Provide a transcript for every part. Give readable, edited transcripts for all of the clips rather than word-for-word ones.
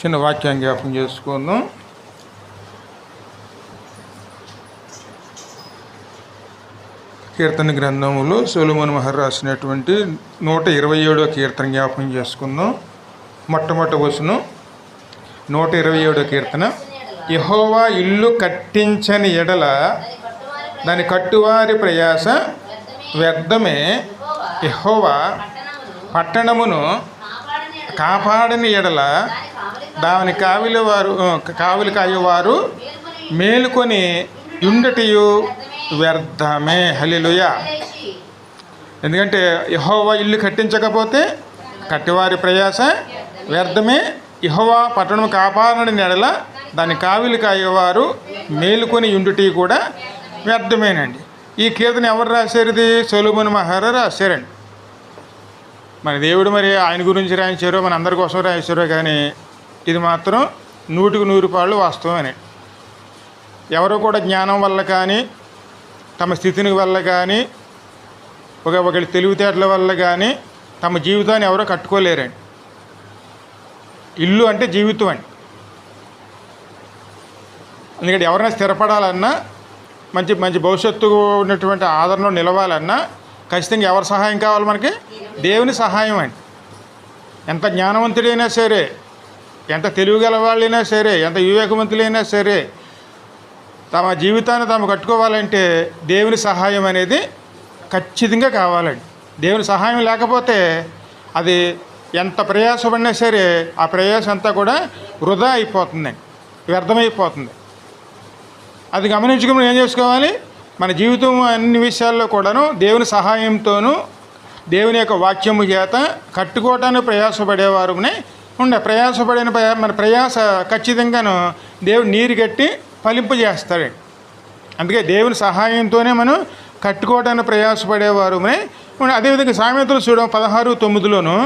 చిన్న వాక్యాన్ని జ్ఞాపకం చేసుకుందాం. కీర్తన గ్రంథములో సొలొమోను మహారాజు రాసినటువంటి 127వ కీర్తన జ్ఞాపకం చేసుకుందాం. మొట్టమొదటి వచనం 127వ కీర్తన. యెహోవా ఇల్లు కట్టించని ఎడల దాని కట్టువారి ప్రయాస వ్యర్థమే. యెహోవా పట్టణమును కాపాడని ఎడల దాని కావలి కాయువారు మేలుకొని యుండటియు వ్యర్థమే. హల్లెలూయా. ఎందుకంటే యెహోవా ఇల్లు కట్టించకపోతే కట్టివారి ప్రయాస వ్యర్థమే. యెహోవా పట్టణం కాపాడని ఎడల దాని కావిలి కాయేవారు మేలుకొని యుండుటి కూడా వ్యర్థమేనండి. ఈ కీర్తన ఎవరు రాశారు? ఇది సొలొమోను మహారాజు రాశారండి. మన దేవుడు మరి ఆయన గురించి రాయించారో మన అందరి కోసం రాయించారో కానీ ఇది మాత్రం 100% వాస్తవమే. ఎవరో కూడా జ్ఞానం వల్ల కానీ తమ స్థితిని వల్ల కానీ ఒకరి తెలివితేటల వల్ల కానీ తమ జీవితాన్ని ఎవరో కట్టుకోలేరండి. ఇల్లు అంటే జీవితం అండి. ఎందుకంటే ఎవరైనా స్థిరపడాలన్నా మంచి మంచి భవిష్యత్తు ఉన్నటువంటి ఆదరణలో నిలవాలన్నా ఖచ్చితంగా ఎవరి సహాయం కావాలి? మనకి దేవుని సహాయం అండి. ఎంత జ్ఞానవంతుడైనా సరే, ఎంత తెలివిగల వాళ్ళైనా సరే, ఎంత వివేకవంతులైనా సరే తమ జీవితాన్ని తాము కట్టుకోవాలంటే దేవుని సహాయం అనేది ఖచ్చితంగా కావాలండి. దేవుని సహాయం లేకపోతే అది ఎంత ప్రయాసపడినా సరే ఆ ప్రయాసం అంతా కూడా వృధా అయిపోతుందండి, వ్యర్థమైపోతుంది. అది గమనించుకుని మనం ఏం చేసుకోవాలి? మన జీవితం అన్ని విషయాల్లో కూడాను దేవుని సహాయంతోనూ దేవుని యొక్క వాక్యము చేత కట్టుకోవటానికి ప్రయాసపడేవారునే ప్రయాసపడిన మన ప్రయాస ఖచ్చితంగాను దేవుడు నీరు కట్టి ఫలింపజేస్తాడండి. అందుకే దేవుని సహాయంతోనే మనం కట్టుకోవడానికి ప్రయాసపడేవారునే. అదేవిధంగా సామెతలు చూడడం 16:9లోను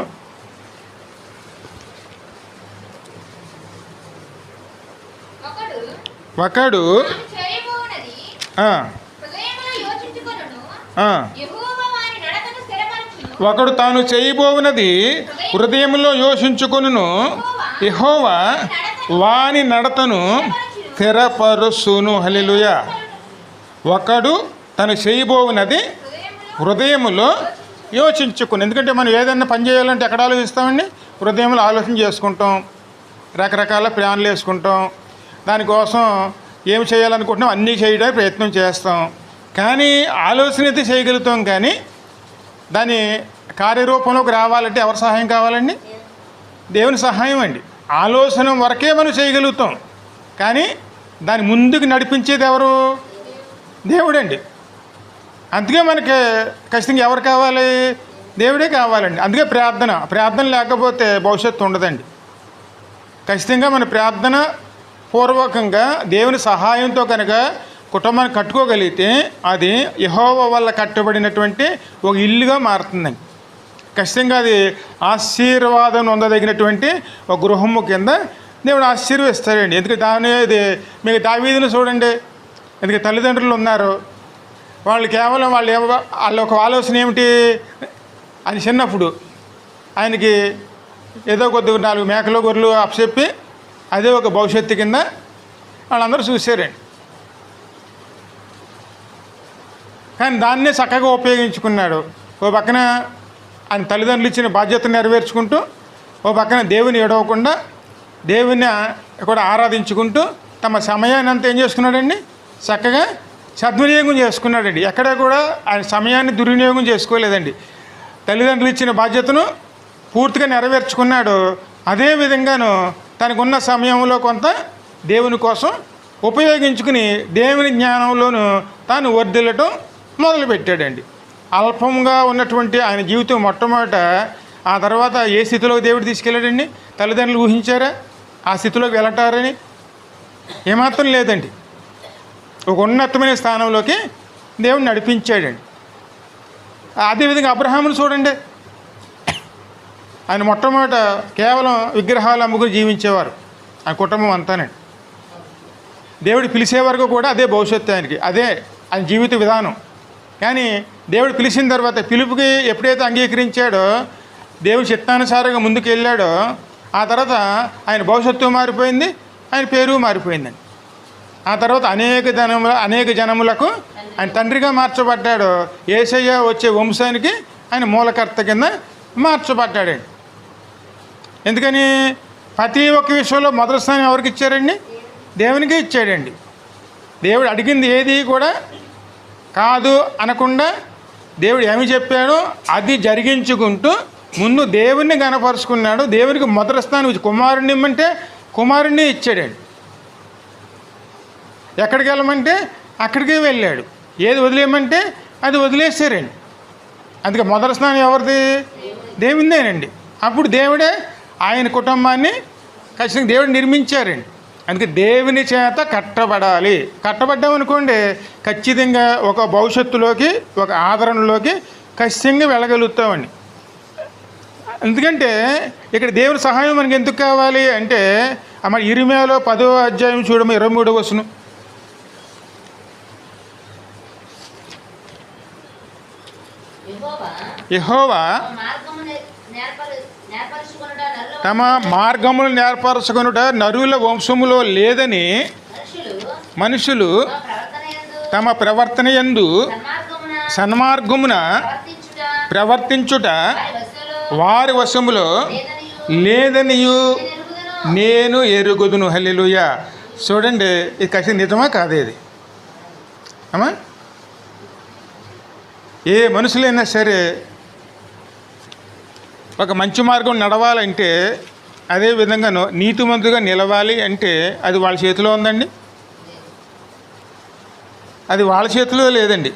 ఒకడు ఒకడు తాను చేయబోవునది హృదయంలో యోచించుకొనును, యెహోవా వాని నడతను స్థిరపరుచును. హల్లెలూయా. ఒకడు తను చేయబోవునది హృదయములో యోచించుకుని. ఎందుకంటే మనం ఏదైనా పని చేయాలంటే ఎక్కడ ఆలోచిస్తామండి? హృదయంలో ఆలోచన చేసుకుంటాం, రకరకాల ప్లాన్లు వేసుకుంటాం, దానికోసం ఏం చేయాలనుకుంటున్నాం అన్నీ చేయడానికి ప్రయత్నం చేస్తాం. కానీ ఆలోచన అయితే చేయగలుగుతాం, కానీ దాని కార్యరూపంలోకి రావాలంటే ఎవరి సహాయం కావాలండి? దేవుని సహాయం అండి. ఆలోచన వరకే మనం చేయగలుగుతాం, కానీ దాని ముందుకు నడిపించేది ఎవరు? దేవుడండి. అందుకే మనకి ఖచ్చితంగా ఎవరు కావాలి? దేవుడే కావాలండి. అందుకే ప్రార్థన లేకపోతే భవిష్యత్తు ఉండదండి. ఖచ్చితంగా మన ప్రార్థన పూర్వకంగా దేవుని సహాయంతో కనుక కుటుంబాన్ని కట్టుకోగలిగితే అది యెహోవా వల్ల కట్టబడినటువంటి ఒక ఇల్లుగా మారుతుందండి. ఖచ్చితంగా అది ఆశీర్వాదం పొందదగినటువంటి ఒక గృహము కింద దేవుడు ఆశీర్వదిస్తాడండి. ఎందుకంటే మీకు దావీదును చూడండి. ఎందుకంటే తల్లిదండ్రులు ఉన్నారు, వాళ్ళు కేవలం వాళ్ళ ఒక ఆలోచన ఏమిటి అని చిన్నప్పుడు ఆయనకి ఏదో కొద్దిగా 4 మేకలు గొర్రెలు అప్పచెప్పి అదే ఒక భవిష్యత్తు కింద వాళ్ళందరూ చూశారండి. కానీ దాన్నే చక్కగా ఉపయోగించుకున్నాడు. ఓ పక్కన ఆయన తల్లిదండ్రులు ఇచ్చిన బాధ్యతను నెరవేర్చుకుంటూ, ఓ పక్కన దేవుని ఎడవకుండా దేవుని కూడా ఆరాధించుకుంటూ తమ సమయాన్ని అంతా ఏం చేసుకున్నాడండి? చక్కగా సద్వినియోగం చేసుకున్నాడండి. ఎక్కడ కూడా ఆయన సమయాన్ని దుర్వినియోగం చేసుకోలేదండి. తల్లిదండ్రులు ఇచ్చిన బాధ్యతను పూర్తిగా నెరవేర్చుకున్నాడు. అదేవిధంగాను తనకున్న సమయంలో కొంత దేవుని కోసం ఉపయోగించుకుని దేవుని జ్ఞానంలోనూ తాను వర్ధిల్లటం మొదలుపెట్టాడండి. అల్పంగా ఉన్నటువంటి ఆయన జీవితం మొట్టమొదట, ఆ తర్వాత ఏ స్థితిలోకి దేవుడు తీసుకెళ్ళాడండి? తల్లిదండ్రులు ఊహించారా ఆ స్థితిలోకి వెళ్ళటారని? ఏమాత్రం లేదండి. ఒక ఉన్నతమైన స్థానంలోకి దేవుడు నడిపించాడండి. అదేవిధంగా అబ్రహామును చూడండి. ఆయన మొట్టమొదట కేవలం విగ్రహాలు అమ్ముకుని జీవించేవారు ఆ కుటుంబం అంతానండి. దేవుడు పిలిచే వరకు కూడా అదే భవిష్యత్తు ఆయనకి, అదే ఆయన జీవిత విధానం. కానీ దేవుడు పిలిచిన తర్వాత పిలుపుకి ఎప్పుడైతే అంగీకరించాడో, దేవుడు చిత్తానుసారంగా ముందుకు వెళ్ళాడో, ఆ తర్వాత ఆయన భవిష్యత్తు మారిపోయింది, ఆయన పేరు మారిపోయిందండి. ఆ తర్వాత అనేక జనములకు ఆయన తండ్రిగా మార్చబడ్డాడు. యేసయ్య వచ్చే వంశానికి ఆయన మూలకర్త కింద మార్చబడ్డాడండి. ఎందుకని? ప్రతి ఒక్క విషయంలో మొదటి స్థానం ఎవరికి ఇచ్చారండి? దేవునికే ఇచ్చాడండి. దేవుడు అడిగింది ఏది కూడా కాదు అనకుండా దేవుడు ఏమి చెప్పాడో అది జరిగించుకుంటూ ముందు దేవుణ్ణి గణపరుచుకున్నాడు. దేవునికి మొదటి స్థానం ఇచ్చి కుమారుణ్ణి ఇమ్మంటే కుమారుణ్ణి ఇచ్చాడండి. ఎక్కడికి వెళ్ళమంటే అక్కడికే వెళ్ళాడు. ఏది వదిలేయమంటే అది వదిలేసారండి. అందుకే మొదటి స్థానం ఎవరిది? దేవునిదేనండి. అప్పుడు దేవుడే ఆయన కుటుంబాన్ని ఖచ్చితంగా దేవుడు నిర్మించారండి. అందుకే దేవుని చేత కట్టబడాలి. కట్టబడ్డామనుకోండి ఖచ్చితంగా ఒక భవిష్యత్తులోకి, ఒక ఆదరణలోకి ఖచ్చితంగా వెళ్ళగలుగుతామండి. ఎందుకంటే ఇక్కడ దేవుని సహాయం మనకి ఎందుకు కావాలి అంటే, మన ఇర్మీయాలో 10వ అధ్యాయం చూడము 23వ వచనం. యెహోవా తమ మార్గములు నేర్పరచుకొనుట నరుల వంశములో లేదని మనుషులు తమ ప్రవర్తన యందు సన్మార్గమున ప్రవర్తించుట వారి వశములో లేదనియు నేను ఎరుగుదును. హల్లెలూయా. చూడండి, ఇది ఖచ్చితంగా నిజమా కాదే? ఇది అమ్మా, ఏ మనుషులైనా సరే ఒక మంచి మార్గం నడవాలంటే, అదే విధంగా నీతిమంతుగా నిలవాలి అంటే అది వాళ్ళ చేతిలో ఉందండి? అది వాళ్ళ చేతిలో లేదండి.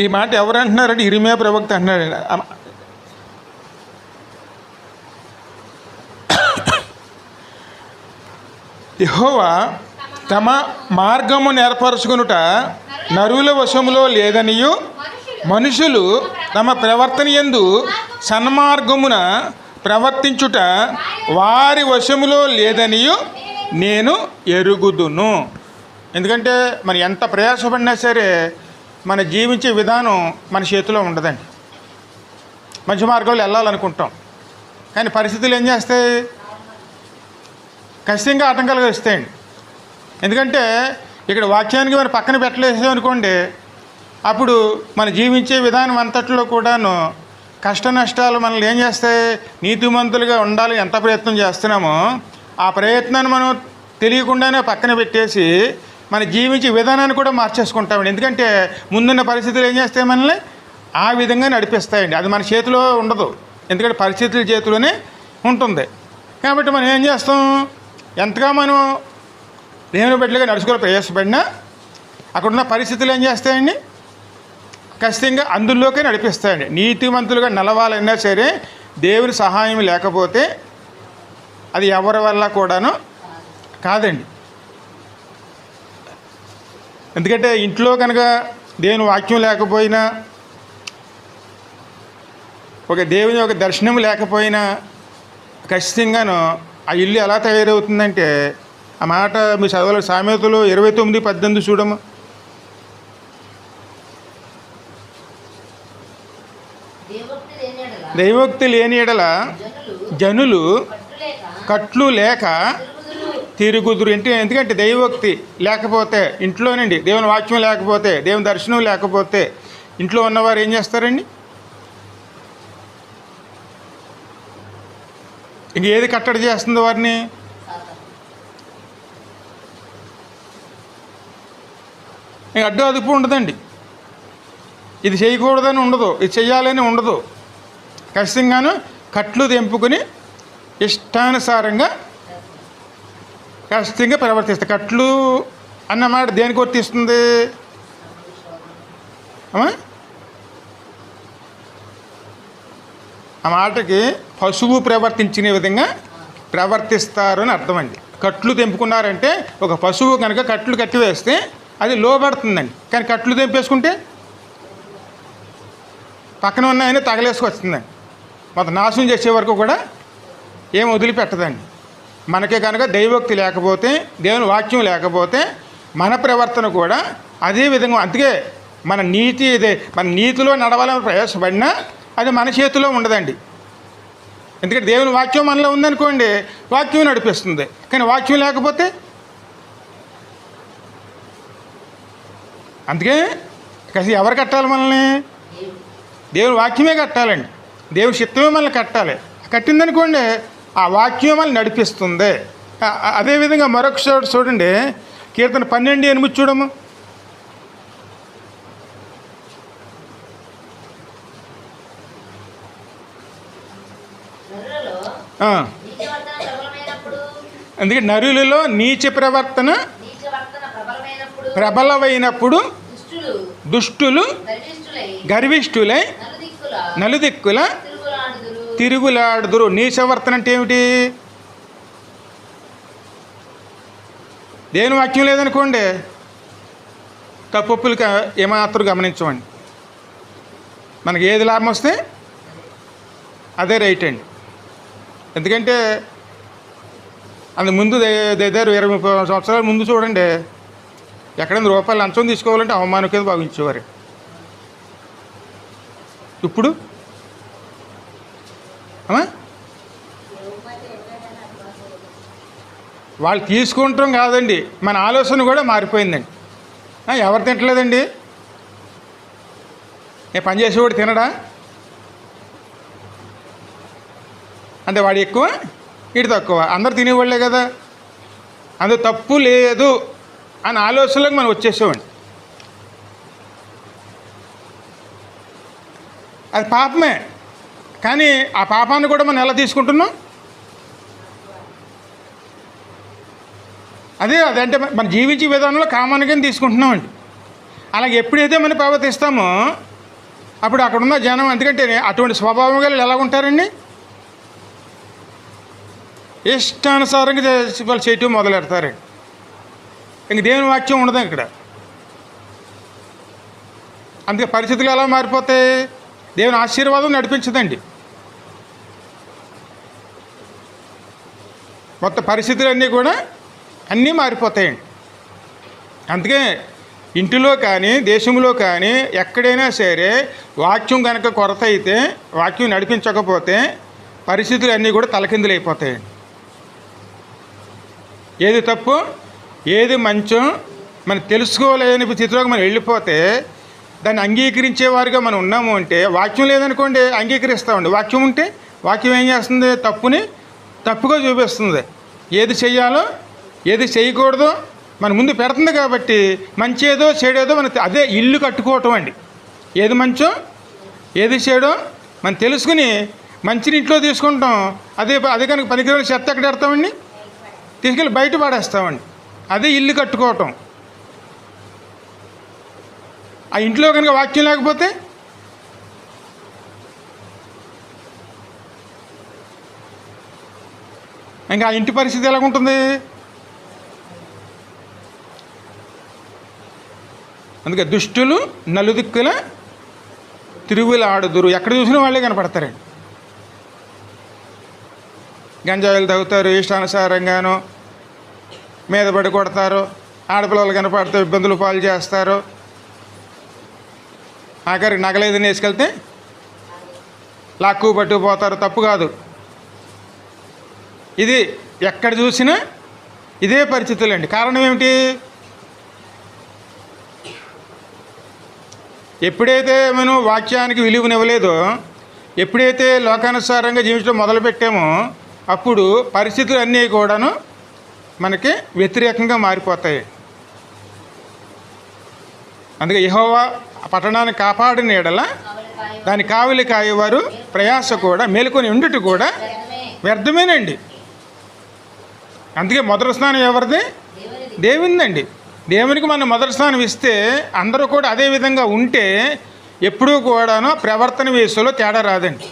ఈ మాట ఎవరు అంటున్నారంటే ఇర్మీయా ప్రవక్త అంటున్నాడండి. యెహోవా తమ మార్గము నేర్పరచుకొనుట నరుల వశములో లేదనియు మనుషులు తమ ప్రవర్తన యందు సన్మార్గమున ప్రవర్తించుట వారి వశములో లేదనియు నేను ఎరుగుదును. ఎందుకంటే మరి ఎంత ప్రయాసపడినా సరే మన జీవించే విధానం మన చేతిలో ఉండదండి. మంచి మార్గంలో వెళ్ళాలనుకుంటాం, కానీ పరిస్థితులు ఏం చేస్తాయి? ఖచ్చితంగా ఆటంకాలు వస్తాయండి. ఎందుకంటే ఇక్కడ వాక్యానికి మనం పక్కన పెట్టలేసామనుకోండి, అప్పుడు మన జీవించే విధానం అంతట్లో కూడాను కష్ట నష్టాలు మనల్ని ఏం చేస్తాయి? నీతిమంతులుగా ఉండాలి ఎంత ప్రయత్నం చేస్తున్నామో ఆ ప్రయత్నాన్ని మనం తెలియకుండానే పక్కన పెట్టేసి మన జీవించే విధానాన్ని కూడా మార్చేసుకుంటామండి. ఎందుకంటే ముందున్న పరిస్థితులు ఏం చేస్తాయి? మనల్ని ఆ విధంగా నడిపిస్తాయండి. అది మన చేతిలో ఉండదు, ఎందుకంటే పరిస్థితుల చేతిలోనే ఉంటుంది. కాబట్టి మనం ఏం చేస్తాం? ఎంతగా మనం దేవుని బిడ్డలుగా నడుచుకోవాలి ప్రయాసపడినా అక్కడున్న పరిస్థితులు ఏం చేస్తాయండి? ఖచ్చితంగా అందులోకే నడిపిస్తాయండి. నీతిమంతులుగా నడవాలన్నా సరే దేవుని సహాయం లేకపోతే అది ఎవరి వల్ల కూడాను కాదండి. ఎందుకంటే ఇంట్లో కనుక దేవుని వాక్యం లేకపోయినా, ఒక దేవుని యొక్క దర్శనం లేకపోయినా ఖచ్చితంగాను ఆ ఇల్లు ఎలా తయారవుతుందంటే, ఆ మాట మీ చదవాలి. సామెతలు 29:18 చూడము. దైవోక్తి లేని ఎడల జనులు కట్లు లేక తిరుగుదురు. ఎందుకంటే దైవోక్తి లేకపోతే, ఇంట్లోనండి దేవుని వాక్యం లేకపోతే, దేవుని దర్శనం లేకపోతే ఇంట్లో ఉన్నవారు ఏం చేస్తారండి? ఇంక ఏది కట్టడి చేస్తుంది వారిని? ఇంక అడ్డు అదుపు ఉండదండి. ఇది చేయకూడదని ఉండదు, ఇది చెయ్యాలని ఉండదు. ఖచ్చితంగాను కట్లు తెంపుకొని ఇష్టానుసారంగా ఖచ్చితంగా ప్రవర్తిస్తుంది. కట్లు అన్నమాట దేనికి వర్తిస్తుంది? ఆ మాటకి పశువు ప్రవర్తించిన విధంగా ప్రవర్తిస్తారు అని అర్థం అండి. కట్లు తెంపుకున్నారంటే ఒక పశువు కనుక కట్లు కట్టివేస్తే అది లోబడుతుందండి. కానీ కట్లు తెంపేసుకుంటే పక్కన ఉన్నాయని తగలేసుకొస్తుందండి. మొత్తం నాశనం చేసే వరకు కూడా ఏం వదిలిపెట్టదండి. మనకే కనుక దైవోక్తి లేకపోతే, దేవుని వాక్యం లేకపోతే మన ప్రవర్తన కూడా అదే విధంగా. అందుకే మన నీతిలో నడవాలని ప్రయాసపడినా అది మన చేతిలో ఉండదండి. ఎందుకంటే దేవుని వాక్యం మనలో ఉందనుకోండి, వాక్యం నడిపిస్తుంది. కానీ వాక్యం లేకపోతే, అందుకే ఎవరు కట్టాలి మనల్ని? దేవుని వాక్యమే కట్టాలండి. దేవుని చిత్తమే మనల్ని కట్టాలి. కట్టిందనుకోండి, ఆ వాక్యం మనల్ని నడిపిస్తుంది. అదేవిధంగా మరొక చోటు చూడండి, కీర్తన 12:8 చూడము. అందుకే నరులలో నీచ ప్రవర్తన ప్రబలమైనప్పుడు దుష్టులు గర్విష్ఠులై నలుదిక్కుల తిరుగులాడుదురు. నీచవర్తన అంటే ఏమిటి? దేవుని వాక్యం లేదనుకోండి, తప్పులు ఏమాత్రం గమనించమండి. మనకి ఏది లాభం వస్తే అదే రైట్ అండి. ఎందుకంటే అందుకు ముందు దగ్గర 20-30 సంవత్సరాల ముందు చూడండి, ఎక్కడైనా రూపాయలు లంచం తీసుకోవాలంటే అవమానం కింద భావించేవారు. ఇప్పుడు వాళ్ళు తీసుకుంటాం కాదండి, మన ఆలోచన కూడా మారిపోయిందండి. ఎవరు తింటలేదండి? పని చేసేవాడు తినడా? అంటే వాడు ఎక్కువ, వీడు తక్కువ. అందరు తినేవాళ్ళే కదా. అందులో తప్పు లేదు అని ఆలోచనలోకి మనం వచ్చేసామండి. అది పాపమే. కానీ ఆ పాపాన్ని కూడా మనం ఎలా తీసుకుంటున్నాం? అదంటే మనం జీవించే విధానంలో కామన్గా తీసుకుంటున్నామండి. అలాగే ఎప్పుడైతే మనం ప్రవర్తిస్తామో అప్పుడు అక్కడున్న జనం, ఎందుకంటే అటువంటి స్వభావం గల ఎలా ఉంటారండి? ఇష్టానుసారంగా వాళ్ళు చేయటం మొదలెడతారండి. ఇంక దేవుని వాక్యం ఉండదు ఇక్కడ. అందుకే పరిస్థితులు ఎలా మారిపోతాయి? దేవుని ఆశీర్వాదం నడిపించదండి. మొత్తం పరిస్థితులన్నీ కూడా అన్నీ మారిపోతాయండి. అందుకే ఇంటిలో కానీ దేశంలో కానీ ఎక్కడైనా సరే వాక్యం కనుక కొరత అయితే, వాక్యం నడిపించకపోతే పరిస్థితులు అన్నీ కూడా తలకిందులైపోతాయండి. ఏది తప్పు ఏది మంచో మనం తెలుసుకోలేని స్థితిలోకి మనం వెళ్ళిపోతే దాన్ని అంగీకరించేవారుగా మనం ఉన్నాము అంటే, వాక్యం లేదనుకోండి అంగీకరిస్తామండి. వాక్యం ఉంటే వాక్యం ఏం చేస్తుంది? తప్పుని తప్పుగా చూపిస్తుంది. ఏది చెయ్యాలో ఏది చేయకూడదో మన ముందు పెడుతుంది. కాబట్టి మంచి ఏదో చెడేదో మన అదే ఇల్లు కట్టుకోవటం అండి. ఏది మంచో ఏది చెడో మనం తెలుసుకుని మంచిని ఇంట్లో తీసుకుంటాం. అదే కనుక పనికిరాని చెత్త ఎక్కడ పెడతామండి? తీసుకెళ్ళి బయట పడేస్తామండి. అదే ఇల్లు కట్టుకోవటం. ఆ ఇంట్లో కనుక వాక్యం లేకపోతే ఇంకా ఆ ఇంటి పరిస్థితి ఎలాగుంటుంది? అందుకే దుష్టులు నలుదిక్కుల తిరుగులాడుదురు. ఎక్కడ చూసినా వాళ్ళే కనపడతారండి. గంజాయిలు తాగుతారు, ఇష్టానుసారంగాను మీద పడి కొడతారు, ఆడపిల్లలు కనపడితే ఇబ్బందులు పాలు చేస్తారు. ఆఖరికి నగలేదని వేసుకెళ్తే లాక్కు పట్టుకుపోతారు. తప్పు కాదు. ఇది ఎక్కడ చూసినా ఇదే పరిస్థితులండి. కారణం ఏమిటి? ఎప్పుడైతే మనం వాక్యానికి విలువనివ్వలేదో, ఎప్పుడైతే లోకానుసారంగా జీవించడం మొదలుపెట్టామో అప్పుడు పరిస్థితులు అన్నీ కూడాను మనకి వ్యతిరేకంగా మారిపోతాయి. అందుకే యెహోవా పట్టణాన్ని కాపాడిన యెడల దాని కావలి కాయేవారు ప్రయాస కూడా మేలుకొని ఉండుట కూడా వ్యర్థమేనండి. అందుకే మొదటి స్థానం ఎవరిది? దేవునిదండి. దేవునికి మనం మొదటి స్థానం ఇస్తే అందరూ కూడా అదే విధంగా ఉంటే ఎప్పుడూ కూడాను ప్రవర్తన విషయంలో తేడా రాదండి.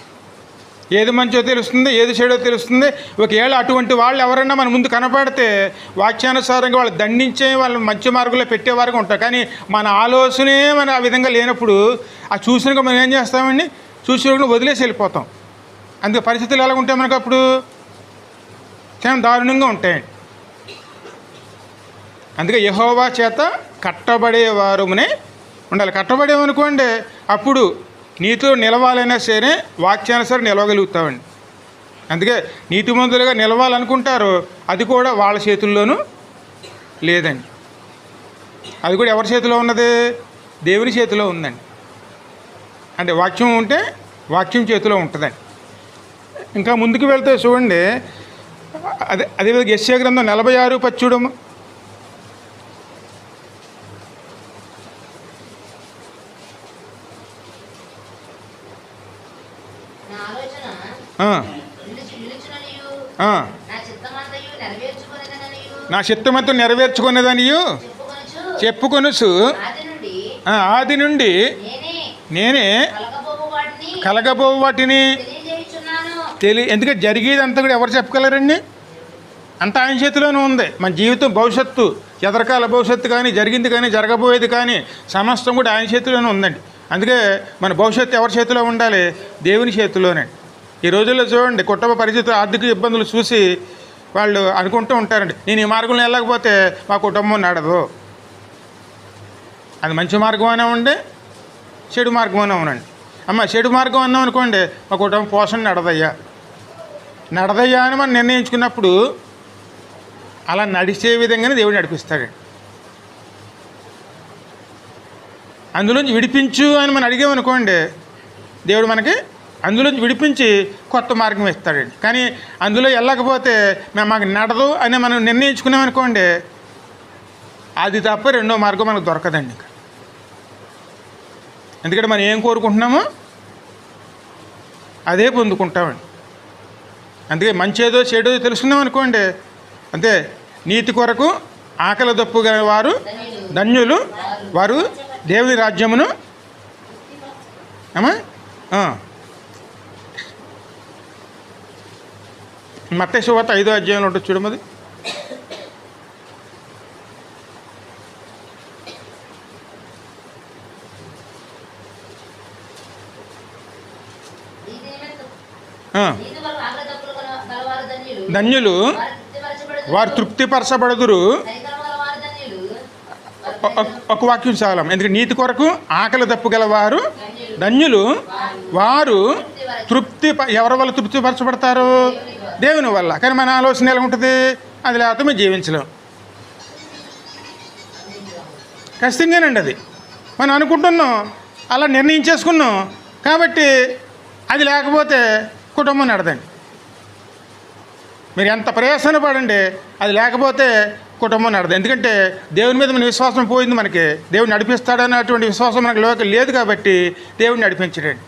ఏది మంచో తెలుస్తుంది, ఏది చెడో తెలుస్తుంది. ఒకవేళ అటువంటి వాళ్ళు ఎవరైనా మన ముందు కనపడితే వాక్యానుసారంగా వాళ్ళు దండించే వాళ్ళు మంచి మార్గంలో పెట్టేవారుగా ఉంటారు. కానీ మన ఆలోచనే మన ఆ విధంగా లేనప్పుడు ఆ చూసినాక మనం ఏం చేస్తామండి? చూసినప్పుడు వదిలేసి వెళ్ళిపోతాం. అందుకే పరిస్థితులు ఎలా ఉంటాయి మనకు అప్పుడు? చాలా దారుణంగా ఉంటాయండి. అందుకే యెహోవా చేత కట్టబడేవారునే ఉండాలి. కట్టబడేమనుకోండి అప్పుడు నీతో నిలవాలైనా సరే వాక్యానుసారం నిలవగలుగుతామండి. అందుకే నీతిమంతులుగా నిలవాలనుకుంటారు, అది కూడా వాళ్ళ చేతుల్లోనూ లేదండి. అది కూడా ఎవరి చేతిలో ఉన్నది? దేవుని చేతిలో ఉందండి. అంటే వాక్యం ఉంటే వాక్యం చేతిలో ఉంటుందండి. ఇంకా ముందుకు వెళ్తే చూడండి, అదే యెషయా గ్రంథం 46 చూడము. నా చిత్తమంతా నెరవేర్చుకునేదనియు చెప్పుకొనుచు ఆది నుండి నేనే కలగబోవు వాటిని ఎందుకంటే జరిగేదంతా కూడా ఎవరు చెప్పగలరండి? అంతా ఆయన చేతిలోనే ఉంది. మన జీవితం భవిష్యత్తు, ఎదరకాల భవిష్యత్తు కానీ, జరిగింది కానీ, జరగబోయేది కానీ సమస్తం కూడా ఆయన చేతిలోనే ఉందండి. అందుకే మన భవిష్యత్తు ఎవరి చేతిలో ఉండాలి? దేవుని చేతిలోనే. ఈ రోజుల్లో చూడండి, కుటుంబ పరిస్థితులు, ఆర్థిక ఇబ్బందులు చూసి వాళ్ళు అనుకుంటూ ఉంటారండి, నేను ఈ మార్గంలో వెళ్ళకపోతే మా కుటుంబం నడదు. అది మంచి మార్గం అనే ఉండే, చెడు మార్గం అనే ఉండండి. అమ్మ చెడు మార్గం అన్నాం అనుకోండి, మా కుటుంబం పోషణ నడదయ్యా అని మనం నిర్ణయించుకున్నప్పుడు అలా నడిచే విధంగానే దేవుడు నడిపిస్తాడు. అందులోంచి విడిపించు అని మనం అడిగామనుకోండి, దేవుడు మనకి అందులోంచి విడిపించి కొత్త మార్గం ఇస్తాడండి. కానీ అందులో వెళ్ళకపోతే మాకు నడదు అని మనం నిర్ణయించుకున్నామనుకోండి, అది తప్ప రెండో మార్గం మనకు దొరకదండి. ఎందుకంటే మనం ఏం కోరుకుంటున్నామో అదే పొందుకుంటామండి. అందుకే మంచేదో చెడో తెలుసుకున్నాం అనుకోండి, అంతే. నీతి కొరకు ఆకలి దప్పు గల వారు ధన్యులు, వారు దేవుని రాజ్యమును మత్తయి సువార్త 5వ అధ్యాయంలో ఉంటుంది చూడమది. ధన్యులు వారు తృప్తిపరచబడుదురు. ఒక వాక్యం చాలం. ఎందుకంటే నీతి కొరకు ఆకలి దప్పుగలవారు ధన్యులు, వారు ఎవరి వల్ల తృప్తిపరచబడతారు? దేవుని వల్ల. కానీ మన ఆలోచన ఎలా ఉంటుంది? అది లేకపోతే మేము జీవించలేం. ఖచ్చితంగానండి. అది మనం అనుకుంటున్నాం, అలా నిర్ణయించేసుకున్నాం కాబట్టి అది లేకపోతే కుటుంబం నడదండి. మీరు ఎంత ప్రయాసన పడండి, అది లేకపోతే కుటుంబం నడదు. ఎందుకంటే దేవుని మీద మన విశ్వాసం పోయింది. మనకి దేవుడు నడిపిస్తాడన్నటువంటి విశ్వాసం మనకు లేదు కాబట్టి దేవుడు నడిపించడండి.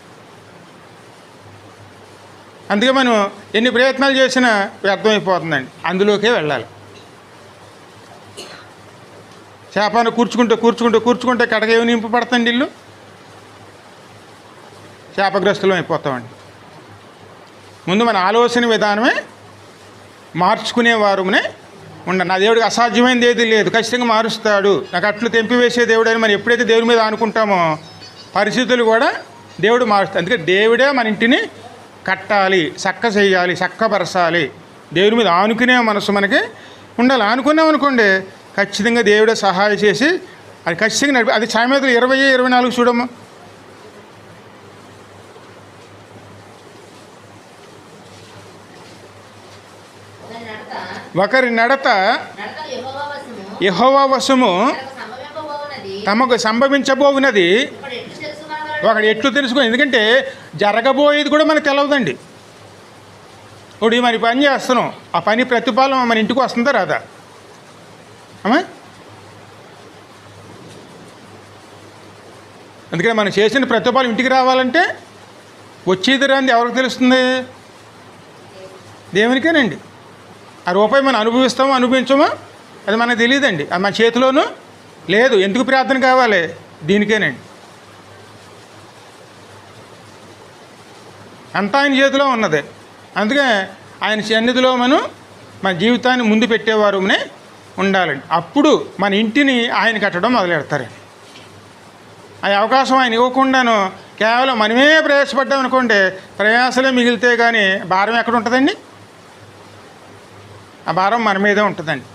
అందుకే మనం ఎన్ని ప్రయత్నాలు చేసినా వ్యర్థమైపోతుందండి. అందులోకే వెళ్ళాలి. చేపను కూర్చుకుంటే కడగేమి నింపబడతండి. ఇల్లు శాపగ్రస్తులం అయిపోతామండి. ముందు మన ఆలోచన విధానమే మార్చుకునేవారునే ఉండండి. నా దేవుడికి అసాధ్యమైనది ఏది లేదు, ఖచ్చితంగా మారుస్తాడు. నాకు అట్లు తెంపివేసే దేవుడు అని మనం ఎప్పుడైతే దేవుడి మీద అనుకుంటామో పరిస్థితులు కూడా దేవుడు మారుస్తాడు. అందుకే దేవుడే మన ఇంటిని కట్టాలి, చక్క చేయాలి, చక్కపరచాలి. దేవుడి మీద ఆనుకునే మనసు మనకి ఉండాలి. ఆనుకున్నాం అనుకోండి, ఖచ్చితంగా దేవుడే సహాయం చేసి అది ఖచ్చితంగా అది సామెతలు 20-24 చూడమ్మా. ఒకరి నడత యెహోవా వశము, తమకు సంభవించబోవున్నది ఒకడు ఎట్లు తెలుసుకో. ఎందుకంటే జరగబోయేది కూడా మనకు తెలవదండి. ఇప్పుడు మరి పని చేస్తున్నాం, ఆ పని ప్రతిఫలం మన ఇంటికి వస్తుందా రాదా? అమ్మా, అందుకని మనం చేసిన ప్రతిఫలం ఇంటికి రావాలంటే వచ్చేది రాంది ఎవరికి తెలుస్తుంది? దేవునికేనండి. ఆ రూపాయి మనం అనుభవించమో అది మనకు తెలియదండి. అది మన చేతిలోనూ లేదు. ఎందుకు ప్రార్థన కావాలి? దీనికేనండి. అంతా ఆయన చేతిలో ఉన్నది. అందుకే ఆయన సన్నిధిలో మనం మన జీవితాన్ని ముందు పెట్టేవారునే ఉండాలండి. అప్పుడు మన ఇంటిని ఆయన కట్టడం మొదలెడతారండి. ఆ అవకాశం ఆయన ఇవ్వకుండాను కేవలం మనమే ప్రయాసపడ్డాం అనుకోండి, ప్రయాసలే మిగిలితే కానీ భారం ఎక్కడ ఉంటుందండి? ఆ భారం మన మీదే ఉంటుందండి.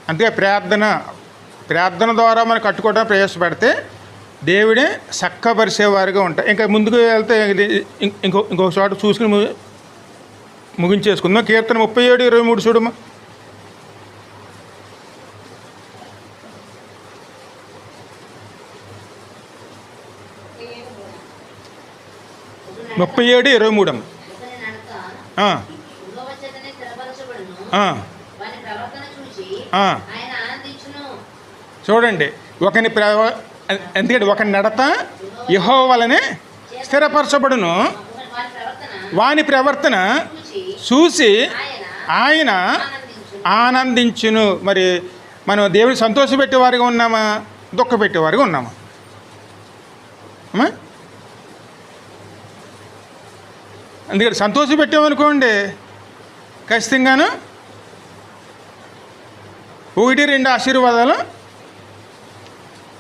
అందుకే ప్రార్థన ద్వారా మనం కట్టుకోవడం ప్రయాసపడితే దేవుడే చక్కబరిచేవారుగా ఉంటాయి. ఇంకా ముందుకు వెళ్తే ఇంకొక చోట చూసుకుని ముగించేసుకుందాం. కీర్తన 37:23 చూడమ్మా. 37:23 చూడండి. ఎందుకంటే ఒక నడత యెహోవా వలనే స్థిరపరచబడును, వాని ప్రవర్తన చూసి ఆయన ఆనందించును. మరి మనం దేవుని సంతోషపెట్టేవారిగా ఉన్నామా, దుఃఖపెట్టేవారిగా ఉన్నామా? అందుకని సంతోషపెట్టామనుకోండి ఖచ్చితంగాను 1-2 ఆశీర్వాదాలు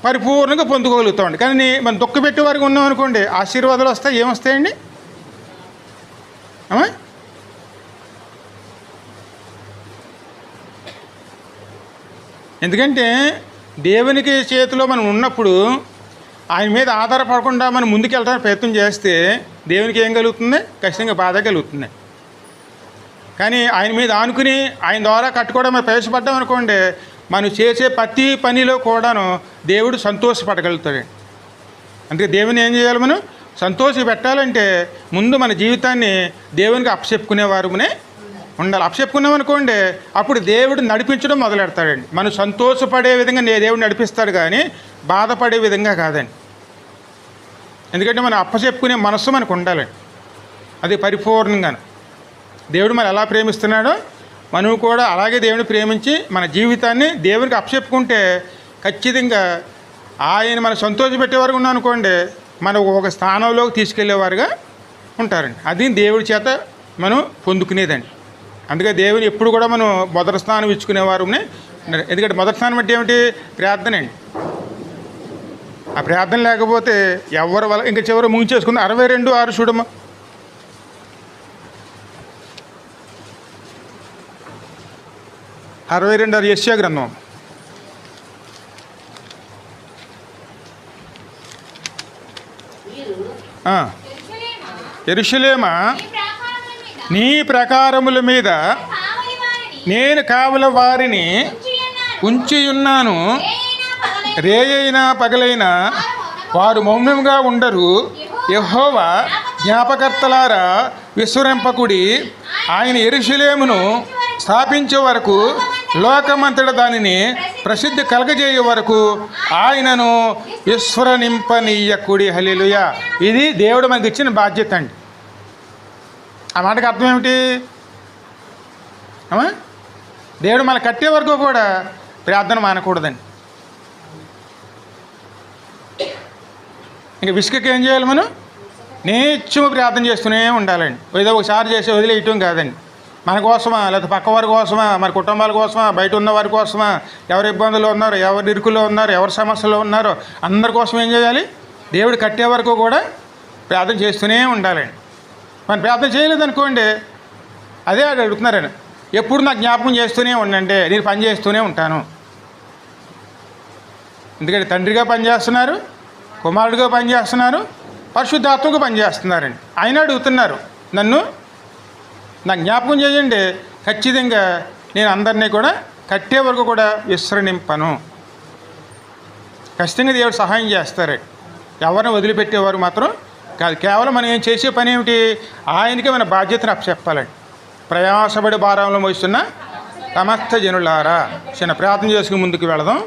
పరిపూర్ణంగా పొందుకోగలుగుతామండి. కానీ మనం దుఃఖపెట్టేవారిగా ఉన్నామనుకోండి ఆశీర్వాదాలు వస్తాయి, ఏమొస్తాయండి? ఎందుకంటే దేవునికి చేతిలో మనం ఉన్నప్పుడు ఆయన మీద ఆధారపడకుండా మనం ముందుకెళ్ళడానికి ప్రయత్నం చేస్తే దేవునికి ఏం కలుగుతుంది? ఖచ్చితంగా బాధ కలుగుతుంది. కానీ ఆయన మీద ఆనుకుని ఆయన ద్వారా కట్టుకోవడం మీద ప్రవేశపడ్డాం అనుకోండి, మనం చేసే ప్రతి పనిలో కూడాను దేవుడు సంతోషపడగలుగుతాడు. అందుకే దేవుని ఏం చేయాలి? మనం సంతోష పెట్టాలంటే ముందు మన జీవితాన్ని దేవునికి అప్పచెప్పుకునేవారునే ఉండాలి. అప్పచెప్పుకున్నామనుకోండి అప్పుడు దేవుడు నడిపించడం మొదలెడతాడండి. మనం సంతోషపడే విధంగా దేవుడు నడిపిస్తాడు, కానీ బాధపడే విధంగా కాదండి. ఎందుకంటే మనం అప్పచెప్పుకునే మనస్సు మనకు ఉండాలండి. అది పరిపూర్ణంగా దేవుడు మనం ఎలా ప్రేమిస్తున్నాడో మనం కూడా అలాగే దేవుని ప్రేమించి మన జీవితాన్ని దేవునికి అప్పచెప్పుకుంటే ఖచ్చితంగా ఆయన మన సంతోషపెట్టేవారుగా ఉన్నాం అనుకోండి, మనం ఒక స్థానంలోకి తీసుకెళ్లేవారుగా ఉంటారండి. అది దేవుడి చేత మనం పొందుకునేదండి. అందుకే దేవుని ఎప్పుడు కూడా మనం మొదటి స్థానం ఇచ్చుకునేవారు. ఎందుకంటే మొదటి స్థానం అంటే ఏమిటి? ప్రార్థన అండి. ఆ ప్రార్థన లేకపోతే ఎవరి వల్ల ఇంకా చివరి ముగించేసుకుంది. 62:6 చూడమ్మా. 62:6 యెషయా గ్రంథం. యెరూషలేమా, నీ ప్రాకారముల మీద నేను కావల వారిని ఉంచియున్నాను, రేయైనా పగలైనా వారు మౌనంగా ఉండరు. యెహోవా జ్ఞాపకర్తలారా విస్మరింపకుడి, ఆయన యెరూషలేమును స్థాపించే వరకు, లోకమంతట దానిని ప్రసిద్ధి కలగజేయ వరకు ఆయనను విస్మరింపనీయకుడి. హల్లెలూయా. ఇది దేవుడు మనకి ఇచ్చిన బాధ్యత అండి. ఆ మాటకి అర్థం ఏమిటి? దేవుడు మన కట్టే వరకు కూడా ప్రార్థన మానకూడదండి. ఇంకా విసుకకి ఏం చేయాలి? మనం నిత్యము ప్రార్థన చేస్తూనే ఉండాలండి. ఏదో ఒకసారి చేసి వదిలేయటం కాదండి. మన కోసమా, లేకపోతే పక్క వారి కోసమా, మన కుటుంబాల కోసమా, బయట ఉన్న వారి కోసమా, ఎవరు ఇబ్బందులు ఉన్నారో, ఎవరు ఇరుకులో ఉన్నారో, ఎవరు సమస్యలో ఉన్నారో అందరి కోసం ఏం చేయాలి? దేవుడు కట్టే వరకు కూడా ప్రార్థన చేస్తూనే ఉండాలండి. మనం ప్రార్థన చేయలేదనుకోండి అదే అడుగుతున్నారండి. ఎప్పుడు నాకు జ్ఞాపకం చేస్తూనే ఉండండి, నేను పని చేస్తూనే ఉంటాను. ఎందుకంటే తండ్రిగా పనిచేస్తున్నారు, కుమారుడిగా పనిచేస్తున్నారు, పరిశుద్ధాత్మగా పనిచేస్తున్నారండి. ఆయన అడుగుతున్నారు, నన్ను నాకు జ్ఞాపకం చేయండి, ఖచ్చితంగా నేను అందరినీ కూడా కట్టే వరకు కూడా విస్మరింపను. ఖచ్చితంగా దేవుడు సహాయం చేస్తారు. ఎవరిని వదిలిపెట్టేవారు మాత్రం కాదు. కేవలం మనం ఏం చేసే పని ఏమిటి? ఆయనకే మన బాధ్యతను అప్పచెప్పాలండి. ప్రయాసపడి భారంలో మోస్తున్న సమస్త జనులారా. చిన్న ప్రార్థన చేసుకుని ముందుకు వెళదాం.